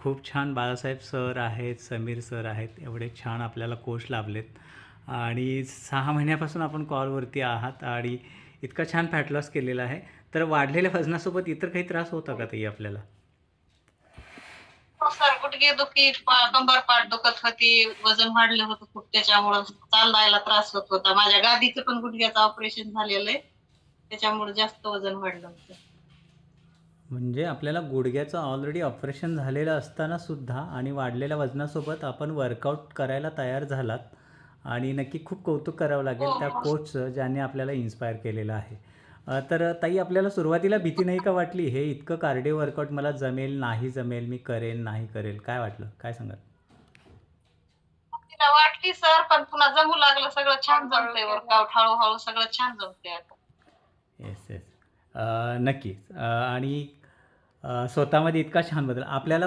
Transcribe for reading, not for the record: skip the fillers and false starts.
खूप छान बाळासाहेब सर आहेत, समीर सर आहेत, एवढे छान आपल्याला कोच लाभलेत आणि 6 महिन्यापासून आपण कॉलवरती आहात आणि इतका छान फॅट लॉस केलेला आहे. तर वाढलेल्या वजनासोबत इतर काही त्रास होता का ताई आपल्याला? हो सर, गुडघेदुखी, कंबर पाठ दुखत होती, वजन वाढलं होतं खूप त्याच्यामुळं चालायला त्रास होत होता. माझ्या गादीचं पण गुडघ्याचं ऑपरेशन झालेलं आहे. त्याच्यामुळे जास्त वजन वाढलं होतं. म्हणजे आपल्याला गुडघ्याचं ऑलरेडी ऑपरेशन झालेलं असताना सुद्धा आणि वाढलेल्या वजनासोबत आपण वर्कआउट करायला तयार झालात आणि नक्की खूप कौतुक करावं हो, लागेल त्या हो. कोचचं ज्यांनी आपल्याला इन्स्पायर केलेलं आहे. तर ताई आपल्याला सुरुवातीला भीती नाही का वाटली? हे इतकं कार्डिओ वर्कआउट मला जमेल, नाही जमेल, मी करेन, नाही करेल, काय वाटलं? काय सांगाल? तिला वाटली सर, पण पुन्हा जमू लागलं. सगळं छान जमतंय वर्कआउट. हळू सगळं छान जमतंय आता. Yes, yes. नक्कीच. आणि स्वतःमध्ये इतका छान बदल आपल्याला